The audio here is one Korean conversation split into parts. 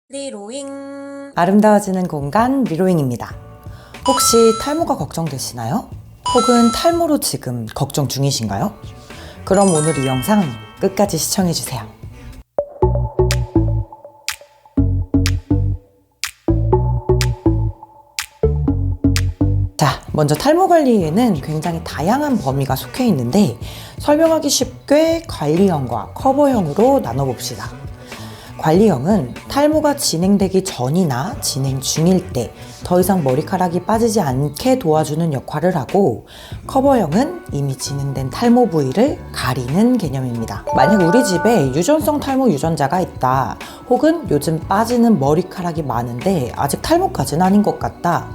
리로잉. 아름다워지는 공간 리로잉입니다. 혹시 탈모가 걱정되시나요? 혹은 탈모로 지금 걱정 중이신가요? 그럼 오늘 이 영상 끝까지 시청해주세요. 자, 먼저 탈모 관리에는 굉장히 다양한 범위가 속해 있는데 설명하기 쉽게 관리형과 커버형으로 나눠봅시다. 관리형은 탈모가 진행되기 전이나 진행 중일 때 더 이상 머리카락이 빠지지 않게 도와주는 역할을 하고, 커버형은 이미 진행된 탈모 부위를 가리는 개념입니다. 만약 우리 집에 유전성 탈모 유전자가 있다, 혹은 요즘 빠지는 머리카락이 많은데 아직 탈모까지는 아닌 것 같다,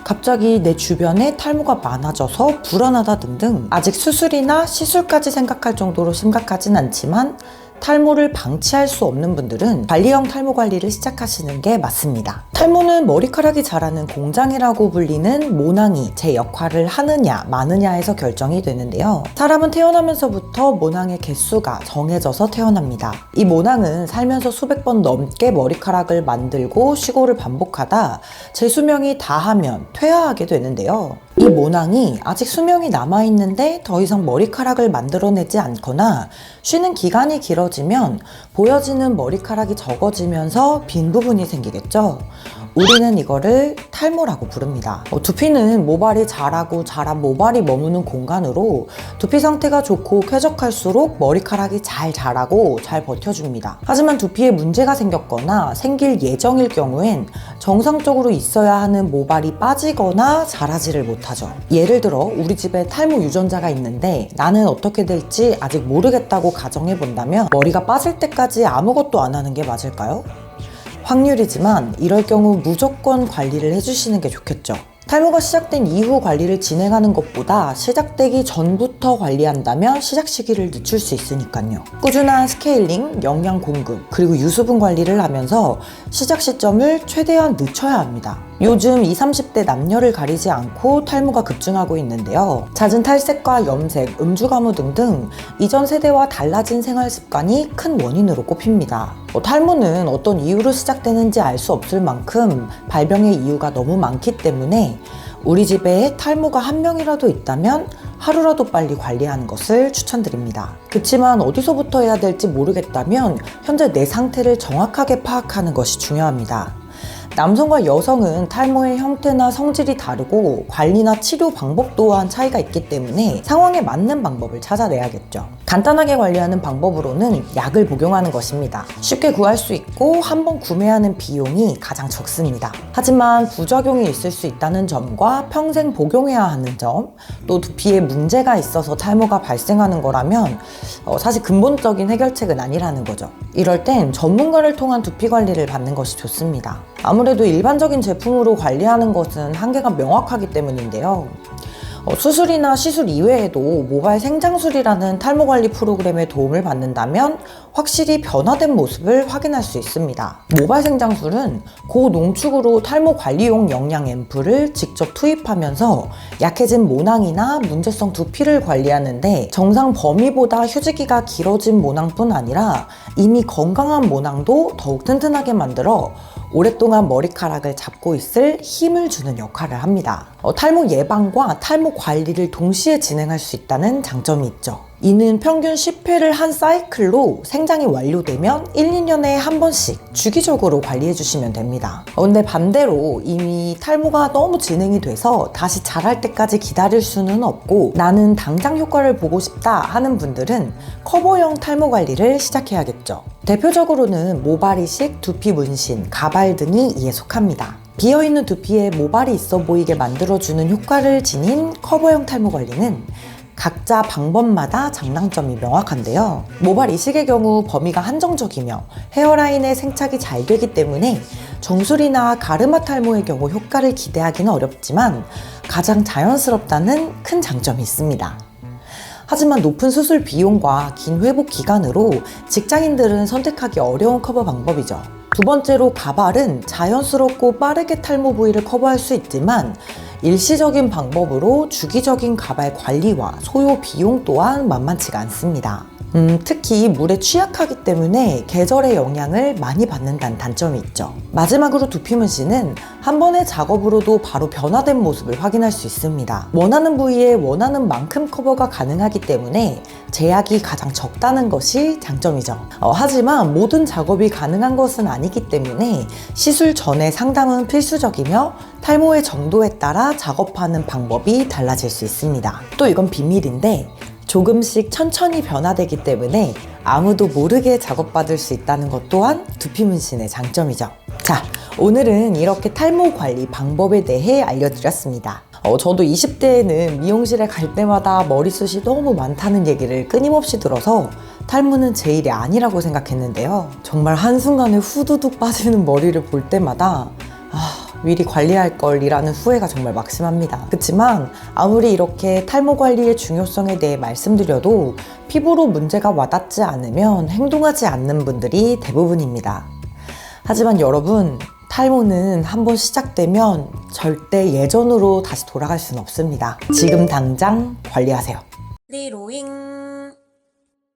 갑자기 내 주변에 탈모가 많아져서 불안하다 등등 아직 수술이나 시술까지 생각할 정도로 심각하진 않지만 탈모를 방치할 수 없는 분들은 관리형 탈모 관리를 시작하시는 게 맞습니다. 탈모는 머리카락이 자라는 공장이라고 불리는 모낭이 제 역할을 하느냐 마느냐에서 결정이 되는데요. 사람은 태어나면서부터 모낭의 개수가 정해져서 태어납니다. 이 모낭은 살면서 수백 번 넘게 머리카락을 만들고 쉬고를 반복하다 제 수명이 다하면 퇴화하게 되는데요. 이 모낭이 아직 수명이 남아있는데 더 이상 머리카락을 만들어내지 않거나 쉬는 기간이 길어지면 보여지는 머리카락이 적어지면서 빈 부분이 생기겠죠. 우리는 이거를 탈모라고 부릅니다. 두피는 모발이 자라고 자란 모발이 머무는 공간으로 두피 상태가 좋고 쾌적할수록 머리카락이 잘 자라고 잘 버텨줍니다. 하지만 두피에 문제가 생겼거나 생길 예정일 경우엔 정상적으로 있어야 하는 모발이 빠지거나 자라지를 못하죠. 예를 들어 우리 집에 탈모 유전자가 있는데 나는 어떻게 될지 아직 모르겠다고 가정해 본다면 머리가 빠질 때까지 아무것도 안 하는 게 맞을까요? 확률이지만 이럴 경우 무조건 관리를 해주시는 게 좋겠죠. 탈모가 시작된 이후 관리를 진행하는 것보다 시작되기 전부터 관리한다면 시작 시기를 늦출 수 있으니까요. 꾸준한 스케일링, 영양 공급, 그리고 유수분 관리를 하면서 시작 시점을 최대한 늦춰야 합니다. 요즘 20, 30대 남녀를 가리지 않고 탈모가 급증하고 있는데요. 잦은 탈색과 염색, 음주가무 등등 이전 세대와 달라진 생활 습관이 큰 원인으로 꼽힙니다. 탈모는 어떤 이유로 시작되는지 알 수 없을 만큼 발병의 이유가 너무 많기 때문에 우리 집에 탈모가 한 명이라도 있다면 하루라도 빨리 관리하는 것을 추천드립니다. 그치만 어디서부터 해야 될지 모르겠다면 현재 내 상태를 정확하게 파악하는 것이 중요합니다. 남성과 여성은 탈모의 형태나 성질이 다르고 관리나 치료 방법 또한 차이가 있기 때문에 상황에 맞는 방법을 찾아내야겠죠. 간단하게 관리하는 방법으로는 약을 복용하는 것입니다. 쉽게 구할 수 있고 한번 구매하는 비용이 가장 적습니다. 하지만 부작용이 있을 수 있다는 점과 평생 복용해야 하는 점, 또 두피에 문제가 있어서 탈모가 발생하는 거라면 사실 근본적인 해결책은 아니라는 거죠. 이럴 땐 전문가를 통한 두피 관리를 받는 것이 좋습니다. 아무래도 일반적인 제품으로 관리하는 것은 한계가 명확하기 때문인데요. 수술이나 시술 이외에도 모발 생장술이라는 탈모 관리 프로그램의 도움을 받는다면 확실히 변화된 모습을 확인할 수 있습니다. 모발 생장술은 고농축으로 탈모 관리용 영양 앰플을 직접 투입하면서 약해진 모낭이나 문제성 두피를 관리하는데 정상 범위보다 휴지기가 길어진 모낭뿐 아니라 이미 건강한 모낭도 더욱 튼튼하게 만들어 오랫동안 머리카락을 잡고 있을 힘을 주는 역할을 합니다. 탈모 예방과 탈모 관리를 동시에 진행할 수 있다는 장점이 있죠. 이는 평균 10회를 한 사이클로 생장이 완료되면 1, 2년에 한 번씩 주기적으로 관리해 주시면 됩니다. 근데 반대로 이미 탈모가 너무 진행이 돼서 다시 자랄 때까지 기다릴 수는 없고 나는 당장 효과를 보고 싶다 하는 분들은 커버형 탈모 관리를 시작해야겠죠. 대표적으로는 모발 이식, 두피 문신, 가발 등이 이에 속합니다. 비어있는 두피에 모발이 있어 보이게 만들어주는 효과를 지닌 커버형 탈모 관리는 각자 방법마다 장단점이 명확한데요. 모발 이식의 경우 범위가 한정적이며 헤어라인에 생착이 잘 되기 때문에 정수리나 가르마 탈모의 경우 효과를 기대하기는 어렵지만 가장 자연스럽다는 큰 장점이 있습니다. 하지만 높은 수술 비용과 긴 회복 기간으로 직장인들은 선택하기 어려운 커버 방법이죠. 두 번째로 가발은 자연스럽고 빠르게 탈모 부위를 커버할 수 있지만 일시적인 방법으로 주기적인 가발 관리와 소요 비용 또한 만만치가 않습니다. 특히 물에 취약하기 때문에 계절의 영향을 많이 받는다는 단점이 있죠. 마지막으로 두피 문신은 한 번의 작업으로도 바로 변화된 모습을 확인할 수 있습니다. 원하는 부위에 원하는 만큼 커버가 가능하기 때문에 제약이 가장 적다는 것이 장점이죠. 하지만 모든 작업이 가능한 것은 아니기 때문에 시술 전에 상담은 필수적이며 탈모의 정도에 따라 작업하는 방법이 달라질 수 있습니다. 또 이건 비밀인데 조금씩 천천히 변화되기 때문에 아무도 모르게 작업받을 수 있다는 것 또한 두피 문신의 장점이죠. 자, 오늘은 이렇게 탈모 관리 방법에 대해 알려드렸습니다. 저도 20대에는 미용실에 갈 때마다 머리숱이 너무 많다는 얘기를 끊임없이 들어서 탈모는 제 일이 아니라고 생각했는데요. 정말 한순간에 후두둑 빠지는 머리를 볼 때마다 미리 관리할 걸이라는 후회가 정말 막심합니다. 그렇지만 아무리 이렇게 탈모 관리의 중요성에 대해 말씀드려도 피부로 문제가 와닿지 않으면 행동하지 않는 분들이 대부분입니다. 하지만 여러분, 탈모는 한번 시작되면 절대 예전으로 다시 돌아갈 수는 없습니다. 지금 당장 관리하세요. 리로잉